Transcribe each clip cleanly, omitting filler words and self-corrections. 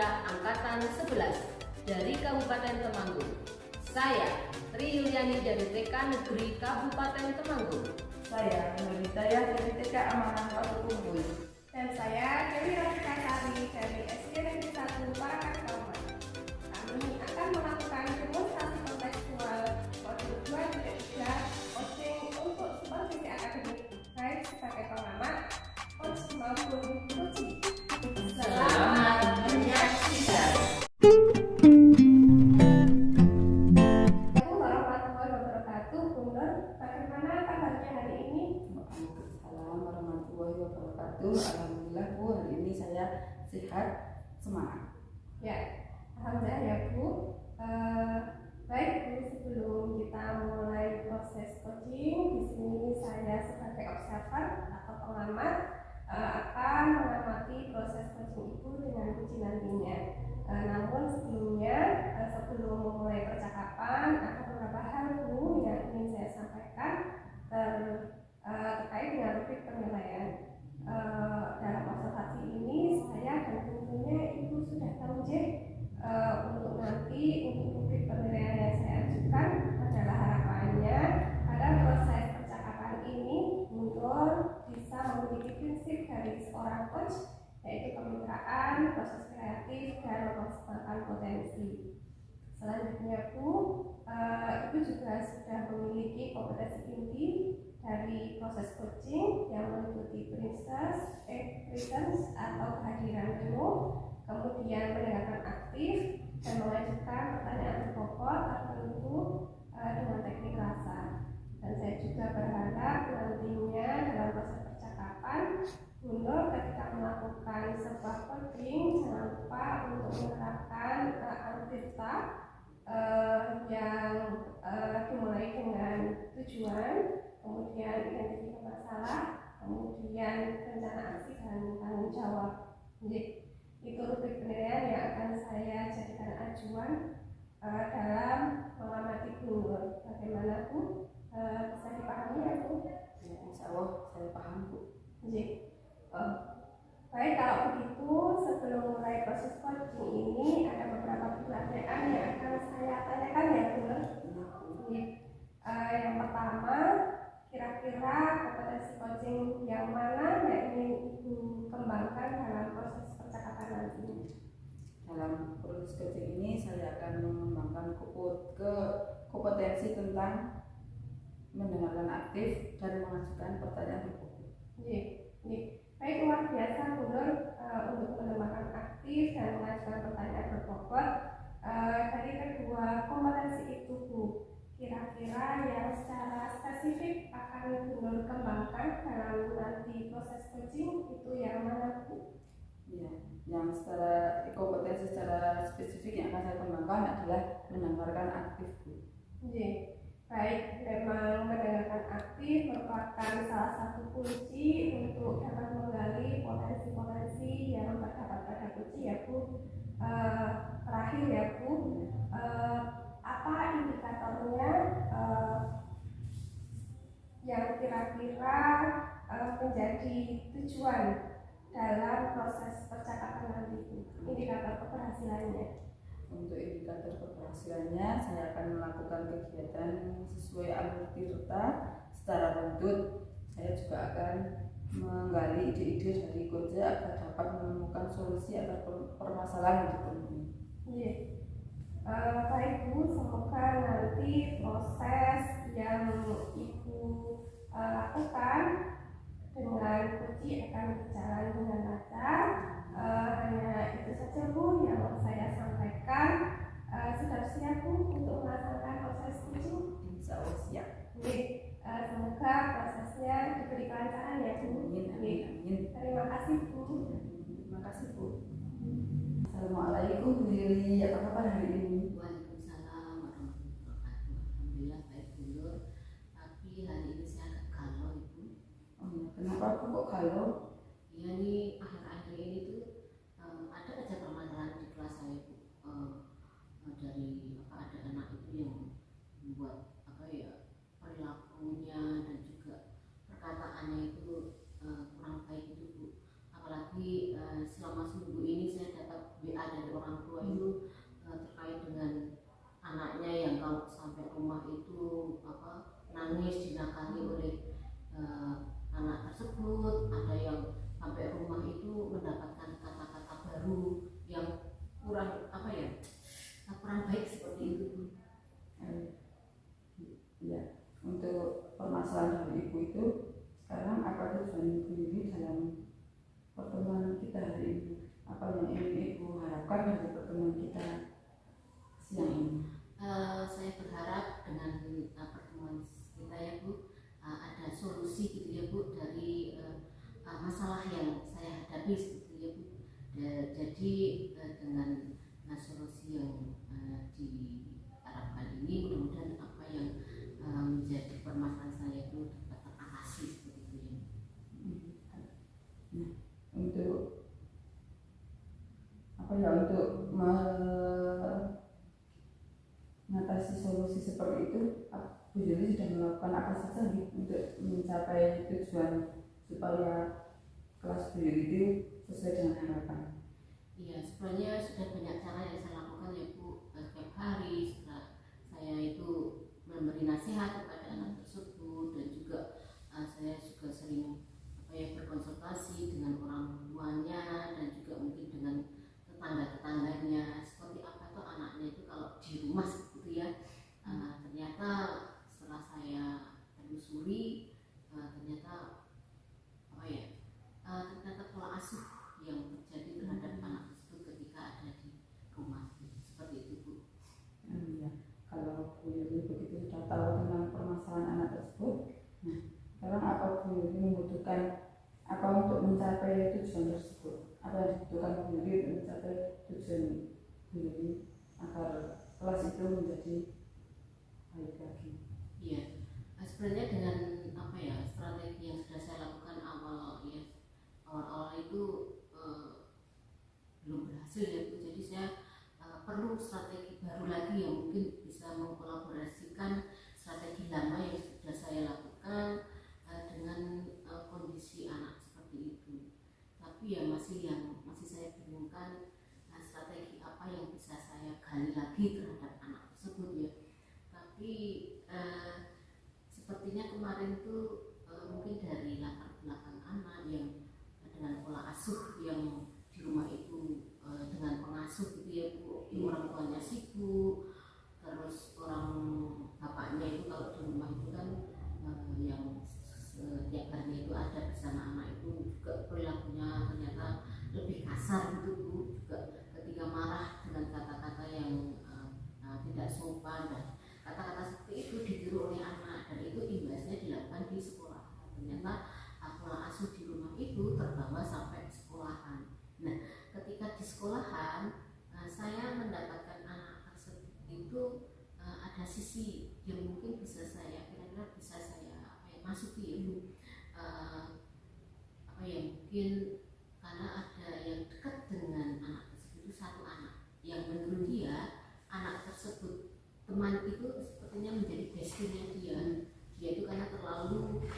Paskibra Angkatan 11 dari Kabupaten Temanggung. Saya, Tri Yuliani dari TK Negeri Kabupaten Temanggung. Saya, Nur Hidayah dari TK Amanah Patukumbui. Dan saya, Dewi Rafika Sari dari SD Negeri 1 Parakan Kauman. Kami akan melakukan demonstrasi kontekstual modul 2.3 coaching untuk supervisi akademik baik sebagai pengamat, coach maupun coaching. Selamat menyaksikan. Assalamualaikum warahmatullahi wabarakatuh. Bunda, bagaimana kabarnya hari ini? Waalaikumsalam warahmatullahi wabarakatuh. Alhamdulillah Bu, hari ini saya sehat, semangat. Ya, alhamdulillah ya Bu. Baik Bu, sebelum kita mulai proses coaching, di sini saya sebagai observer atau pengamat akan mengamati proses coaching itu dengan uji nantinya. Namun sebelumnya, sebelum memulai percakapan, ada beberapa hal Bu yang ingin saya sampaikan terkait dengan rubrik penilaian. Dalam observasi ini saya dan tentunya Ibu sudah tahu untuk nanti untuk rubrik penilaian yang saya ajukan adalah harapannya pada proses percakapan ini mundur bisa memiliki prinsip dari seorang coach, yaitu kemitraan, proses kreatif, dan memaksimalkan potensi. Selanjutnya Bu, Ibu juga sudah memiliki kompetensi inti dari proses coaching yang meliputi presence atau kehadiran penuh, kemudian mendengarkan aktif, dan mengajukan pertanyaan berbobot tertentu dengan teknik rasa. Dan saya juga berharap nantinya dalam proses percakapan mundur ketika melakukan sebuah coaching jangan lupa untuk menerapkan antita yang dimulai dengan tujuan, kemudian identifikasi masalah, kemudian rencana aksi dan tanggung jawab. Jadi itu rubrik penilaian yang akan saya jadikan acuan dalam mengamati mundur. Bagaimana Bu? Bisa dipahami ya Bu? Ya, insya Allah saya paham Bu. Jadi, baik, kalau begitu sebelum mulai proses coaching ini ada beberapa pertanyaan yang akan saya tanyakan ya Bu. Yang pertama, kira-kira kompetensi coaching yang mana yang ingin Ibu kembangkan dalam proses percakapan nanti? Dalam proses coaching ini saya akan mengembangkan kompetensi tentang mendengarkan aktif dan mengajukan pertanyaan berbobot. Baik, luar biasa Bu Nur untuk mendengarkan aktif dan mengajukan pertanyaan berbobot. Dari kedua kompetensi itu Bu, kira-kira yang secara spesifik akan Bu Nur kembangkan dalam nanti proses coaching itu yang mana Bu? Ya, yang secara kompetensi secara spesifik yang akan saya kembangkan adalah mendengarkan aktif Bu. Baik, memang mendengarkan aktif merupakan salah satu kunci untuk dapat menggali potensi-potensi yang terdapat pada coaching ya Bu. Terakhir ya Bu, apa indikatornya yang kira-kira menjadi tujuan dalam proses percakapan nanti Bu? Indikator keberhasilannya. Untuk indikator keberhasilannya, saya akan melakukan kegiatan sesuai alur tirta secara runtut. Saya juga akan menggali ide-ide dari Koja agar dapat menemukan solusi atas permasalahan yang ditemui. Baik Bu, semoga nanti proses yang Ibu lakukan dengan Koji akan berjalan dengan lancar. Hanya itu saja Bu yang saya sampaikan. Sudah siap Bu untuk melaksanakan proses coaching? Insya Allah siap. Semoga prosesnya diberi kelancaran ya Bu. Amin. Terima kasih Bu. Terima kasih Bu. Assalamualaikum Bu Lili, apa kabar hari ini? Waalaikumsalam warahmatullahi wabarakatuh. Alhamdulillah baik Bu Nur. Tapi hari ini saya agak galau Ibu. Oh ya, kenapa Bu kok galau? Ya nih akhir-akhir ini tuh ada aja permasalahan di kelas saya Bu. Dari ada anak itu yang membuat perilakunya dan juga perkataannya itu kurang baik itu Bu. Apalagi selama seminggu ini saya dapat WA dari harapkan dari pertemuan kita siang ini? Saya berharap dengan pertemuan kita ya Bu, ada solusi gitu ya Bu dari masalah yang saya hadapi gitu ya Bu. Jadi dengan solusi yang diharapkan ini mudah-mudahan apa yang menjadi permasalahan saya itu dapat teratasi seperti itu ya. Nah, untuk untuk mengatasi solusi seperti itu, Bu Yuli sudah melakukan apa saja untuk mencapai tujuan supaya kelas Bu Yuli itu sesuai dengan harapan? Iya, sebenarnya sudah banyak cara yang saya lakukan ya Bu. Setiap hari saya itu memberi nasihat kepada anak tersebut, dan juga saya juga sering berkonsultasi dengan orang tuanya dan juga mungkin dengan tetangga-tetangganya seperti apa tuh anaknya itu kalau di rumah seperti ya. Ternyata setelah saya telusuri, ternyata ternyata pola asuh yang terjadi terhadap anak tersebut ketika ada di rumah seperti itu Bu. Ya, kalau Bu Yuli begitu sudah tahu tentang permasalahan anak tersebut, nah sekarang apa Bu Yuli membutuhkan apa untuk mencapai tujuan tersebut? Apa yang dibutuhkan Bu Yuli untuk mencapai tujuan Bu Yuli agar kelas itu menjadi baik lagi? Iya, sebenarnya dengan strategi yang sudah saya lakukan awal itu belum berhasil ya Bu. Jadi saya perlu strategi baru lagi yang mungkin bisa mengkolaborasikan strategi lama yang sudah saya lakukan dengan kondisi anak seperti itu. Tapi ya masih saya bingungkan strategi apa yang bisa saya gali lagi terhadap anak tersebut ya. Tapi sepertinya kemarin tuh mungkin dari latar belakang anak yang dengan pola asuh yang di rumah itu dengan pengasuh gitu ya Bu, orang tuanya sibuk, terus orang bapaknya itu kalau di rumah itu kan yang setiap harinya itu ada bersama anak itu juga perilakunya ternyata lebih kasar gitu Bu, juga ketika marah dengan kata-kata yang tidak sopan dan kata-kata seperti itu ditiru oleh anak, dan itu imbasnya dilakukan di sekolah. Ternyata pola asuh di rumah itu terbawa sampai sekolahan. Nah, ketika di sekolahan saya mendapatkan anak tersebut itu ada sisi yang mungkin bisa saya kira-kira bisa saya masuki ya Bu. Mungkin karena ada yang dekat dengan anak tersebut itu satu anak yang menurut dia anak tersebut teman itu sepertinya menjadi bestinya dia itu karena terlalu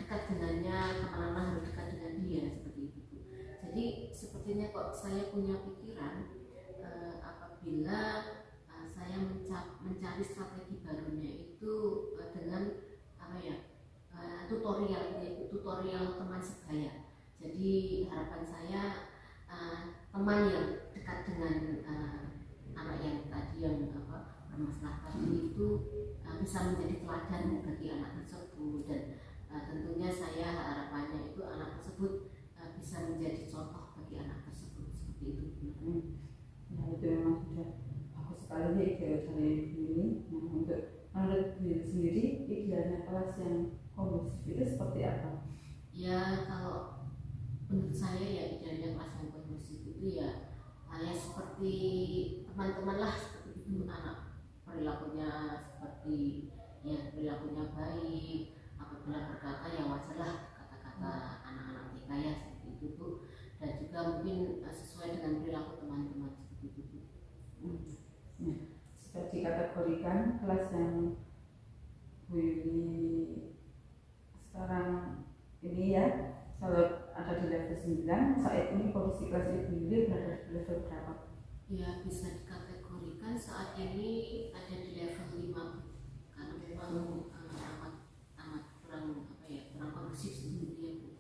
dekat dengannya, kemana-mana harus dekat dengan dia seperti itu. Jadi sepertinya kok saya punya pikiran apabila saya mencari strategi barunya itu dengan tutorial teman sebaya. Jadi harapan saya teman yang dekat dengan anak yang tadi yang bermasalah tadi itu bisa menjadi teladan bagi anak tersebut, dan tentunya saya harapannya itu anak tersebut bisa menjadi contoh bagi anak tersebut seperti itu. Ya, itu memang sudah bagus sekali ya ide dari ini. Nah, untuk menurut diri sendiri idealnya kelas yang kondusif itu seperti apa? Ya, kalau menurut saya ya idealnya kelas yang kondusif itu ya seperti teman-teman lah, seperti itu, anak perilakunya seperti ya perilakunya baik, apabila berkata ya wajarlah kata-kata anak-anak TK ya seperti itu Bu, dan juga mungkin sesuai dengan perilaku teman-teman seperti itu Bu. Nah, sudah dikategorikan kelas yang Bu Yuli sekarang ini ya, kalau ada di level 9, saat ini kondisi kelas Bu Yuli berada di level berapa? Ya, bisa dikategorikan saat ini ada di level 5 karena memang amat kurang kondusif seperti ya Bu.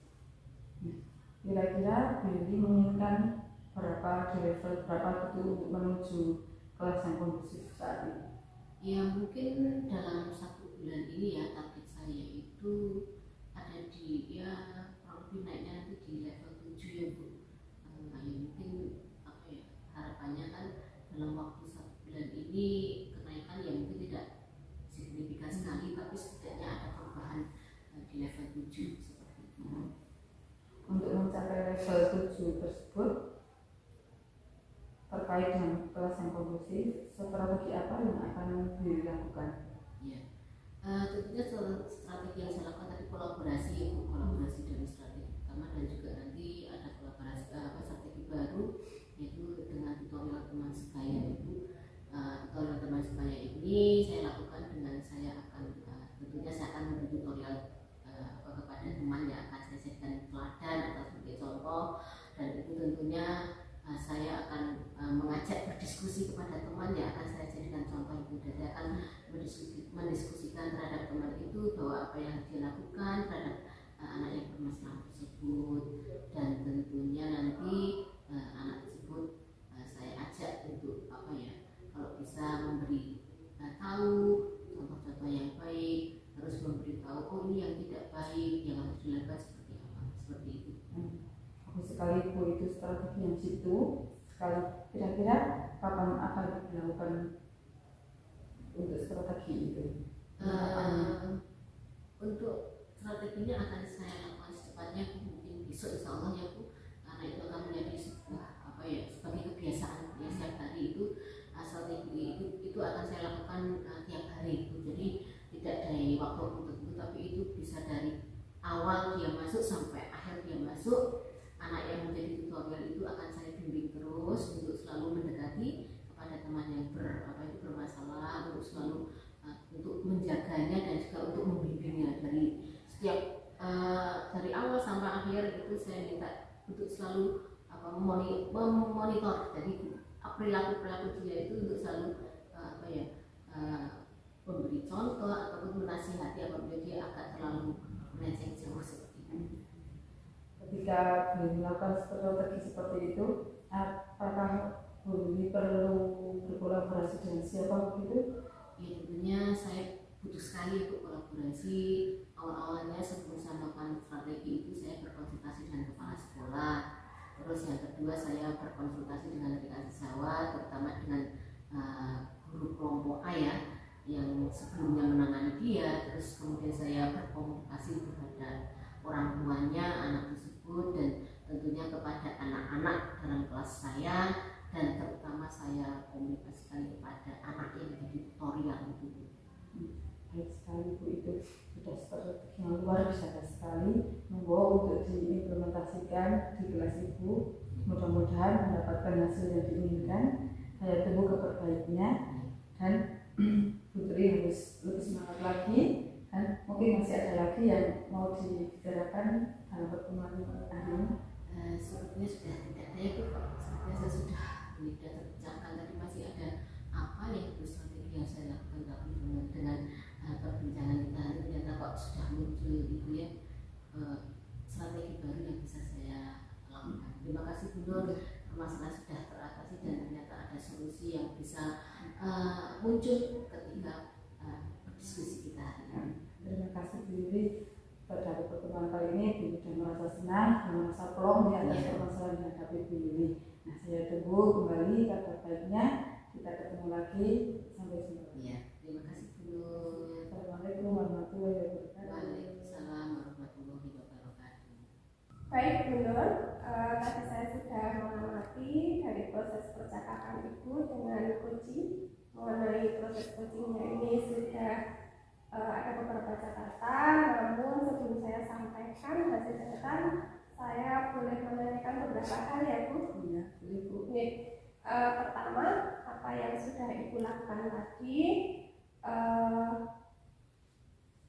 Kira-kira Bu Yuli menginginkan berapa di level berapa itu untuk menuju kelas yang kondusif saat ini? Ya mungkin dalam 1 bulan ini ya target saya itu ada di ya kurang lebih naiknya nanti di level 7 ya Bu. Ya mungkin harapannya dalam waktu 1 bulan ini kenaikan yang mungkin tidak signifikan sekali, tapi setidaknya ada perubahan di level 7 seperti itu. Untuk mencapai level 7 tersebut terkait dengan kelas yang kondusif, strategi apa yang akan dilakukan? Ya, tentunya strategi yang saya lakukan tadi kolaborasi dari strategi utama dan juga nanti ada kolaborasi strategi baru yaitu dengan tutorial teman sebaya itu. Tutorial teman sebaya ini saya lakukan dengan saya akan tentunya saya akan memberi tutorial kepada teman yang akan saya jadikan teladan atau sebagai contoh, dan itu tentunya saya akan mengajak berdiskusi kepada teman yang akan saya jadikan contoh itu, dan saya akan mendiskusikan terhadap teman itu bahwa apa yang dia lakukan terhadap anak yang bermasalah tersebut, dan tentunya nanti anak tersebut saya ajak untuk kalau bisa memberi tahu contoh-contoh yang baik, terus memberitahu oh ini yang tidak baik yang harus dilakukan seperti apa, seperti itu. Bagus sekali Bu, itu strategi yang jitu sekali. Kira-kira kapan akan dilakukan untuk strategi itu? Untuk strateginya akan saya lakukan secepatnya, mungkin besok insya Allah ya Bu, karena itu akan menjadi sebuah sebagai kebiasaan ya setiap hari itu. Strategi itu akan saya lakukan tiap hari itu, jadi tidak dari waktu tertentu, tapi itu bisa dari awal dia masuk sampai akhir dia masuk. Anak yang menjadi tutorial itu akan saya bimbing terus untuk selalu mendekati kepada teman yang bermasalah, untuk selalu untuk menjaganya dan juga untuk membimbingnya dari setiap dari awal sampai akhir. Itu saya minta untuk selalu memonitor dari perilaku dia itu, untuk selalu memberi contoh ataupun menasihati apabila dia agak terlalu melenceng jauh seperti itu. Ketika melakukan strategi seperti itu, apakah Bu perlu berkolaborasi dengan siapa begitu? Ya tentunya saya butuh sekali untuk kolaborasi. Awal-awalnya sebelum saya melakukan strategi itu saya berkonsultasi dengan kepala sekolah. Terus yang kedua saya berkonsultasi dengan rekan sejawat, terutama dengan guru kelompok A ya, yang sebelumnya menangani dia. Terus kemudian saya berkomunikasi kepada orang tuanya anak tersebut, dan tentunya kepada anak-anak dalam kelas saya, dan terutama saya komunikasikan kepada anak yang jadi tutorial itu. Baik sekali Bu, itu sudah strategi yang luar biasa sekali. Monggo untuk diimplementasikan di kelas Ibu, mudah-mudahan mendapatkan hasil yang diinginkan. Saya tunggu keperbaiknya, dan Putri harus lebih semangat lagi, dan mungkin masih ada lagi yang mau dibicarakan dalam pertemuan hari ini. Sepertinya sudah tidak ada ya Bu, sepertinya saya sudah terucapkan tadi. Masih ada apa yang strategi yang saya lakukan, tapi dengan perbincangan kita hari ternyata kok sudah muncul gitu ya strategi baru yang bisa saya lakukan. Terima kasih Bu Nur, masalah sudah teratasi dan ternyata ada solusi yang bisa muncul ketika berdiskusi kita hari ini. Terima kasih Bu Yuri. Pada pertemuan kali ini Bu sudah merasa senang dan merasa plong di atas permasalahan yang dihadapi Bu Yuri. Nah, saya tunggu kembali kabar baiknya. Kita ketemu lagi, sampai jumpa. Ya, terima kasih Bu Nur. Assalamualaikum warahmatullahi wabarakatuh. Waalaikumsalam warahmatullahi wabarakatuh. Baik Bu Nur, tadi saya sudah mengamati dari proses percakapan Ibu dengan coaching. Mengenai proses coachingnya ini sudah ada beberapa catatan, namun sebelum saya sampaikan hasil catatan, saya boleh menanyakan beberapa hal ya Bu. Iya, boleh Bu. Pertama, apa yang sudah Ibu lakukan tadi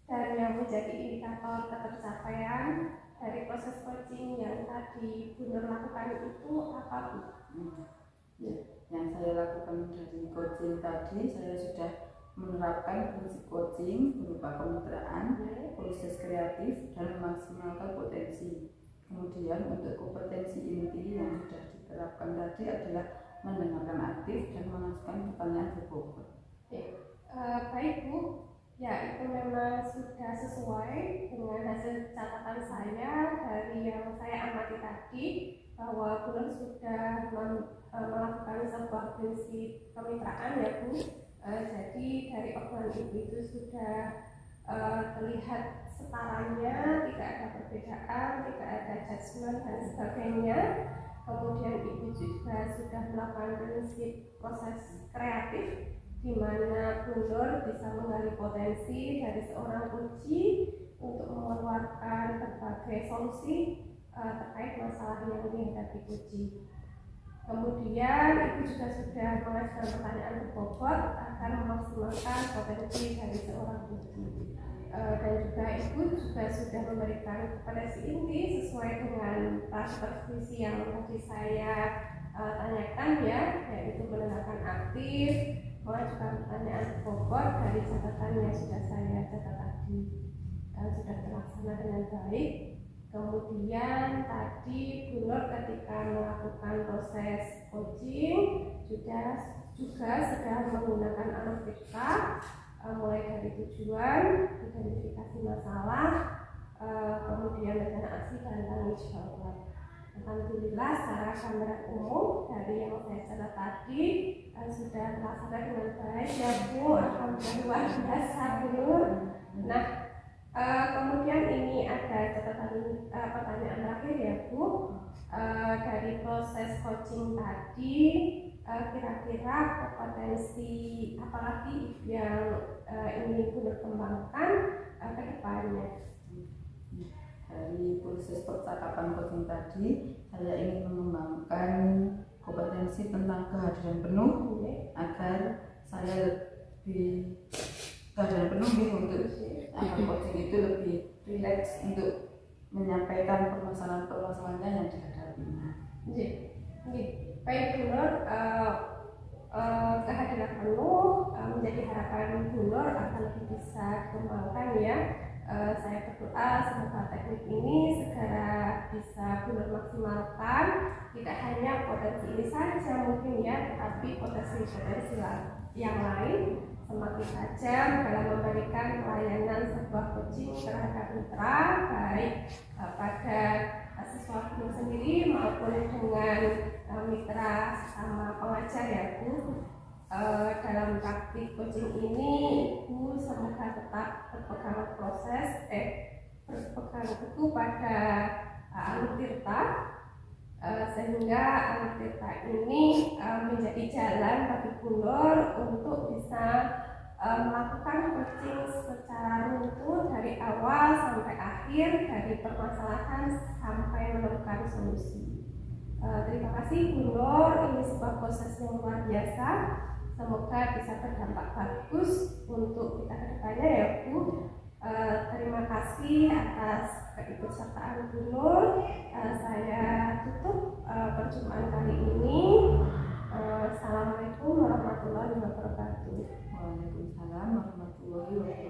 dan yang menjadi indikator ketercapaian dari proses coaching yang tadi Bu Nur lakukan itu apa Bu? Ya, yang saya lakukan dari coaching tadi, saya sudah menerapkan prinsip coaching berupa kemitraan, proses kreatif, dan memaksimalkan potensi. Kemudian untuk kompetensi inti yang sudah diterapkan tadi adalah mendengarkan aktif dan mengajukan pertanyaan berbobot. Baik Bu, ya itu memang sudah sesuai dengan hasil catatan saya dari yang saya amati tadi, bahwa Bu Nur sudah melakukan sebuah prinsip kemitraan ya Bu. Jadi dari obrolan Ibu itu sudah terlihat setaranya, tidak ada perbedaan, tidak ada judgement dan sebagainya. Kemudian Ibu juga sudah melakukan prinsip proses kreatif, di mana Bu Nur bisa menggali potensi dari seorang uji untuk mengeluarkan berbagai solusi terkait masalah yang dihadapi uji. Kemudian Ibu juga sudah mengajukan pertanyaan berbobot akan memaksimalkan potensi dari seorang uji. Dan juga Ibu juga sudah memberikan kompetensi inti sesuai dengan persevisi yang tadi saya tanyakan ya, yaitu menanyakan aktif, mengajukan pertanyaan berbobot dari catatan yang sudah saya catat tadi, sudah terlaksana dengan baik. Kemudian tadi Bu Nur ketika melakukan proses coaching juga sudah menggunakan analytika, mulai dari tujuan, identifikasi masalah, kemudian rencana aksi dan tanggung jawab. Alhamdulillah secara gambaran umum dari yang saya catat tadi sudah terlaksana dengan baik ya Bu. Alhamdulillah luar biasa Bu Nur. Nah, kemudian ini ada catatan pertanyaan terakhir ya Bu. Dari proses coaching tadi, kira-kira kompetensi apalagi yang ingin Bu Nur kembangkan ke depannya? Dari proses percakapan coaching tadi, saya ingin mengembangkan kompetensi tentang kehadiran penuh agar saya lebih kehadiran penuh untuk coaching itu lebih rileks untuk menyampaikan permasalahan-permasalahannya yang dihadapinya. Baik Bu Nur, kehadiran penuh menjadi harapan Bu Nur akan lebih bisa dikembangkan ya. Saya berdoa semoga teknik ini segera bisa Bu Nur maksimalkan, tidak hanya potensi ini saja mungkin ya, tetapi potensi-potensi yang lain semakin tajam dalam memberikan pelayanan sebuah coaching terhadap mitra, baik pada siswa Bu Nur sendiri maupun dengan mitra sesama pengajar ya Bu. Dalam praktik coaching ini Ibu semoga tetap berpegang berpegang teguh pada Anu Tirta, sehingga Anu Tirta ini menjadi jalan bagi Bu Nur untuk bisa melakukan coaching secara runtuh dari awal sampai akhir, dari permasalahan sampai menemukan solusi. Terima kasih Bu Nur, ini sebuah proses yang luar biasa. Semoga bisa berdampak bagus untuk kita ke depannya ya Bu. Terima kasih atas keikutsertaan Bu Nur. Saya tutup perjumpaan kali ini. Assalamualaikum warahmatullahi wabarakatuh. Waalaikumsalam warahmatullahi wabarakatuh.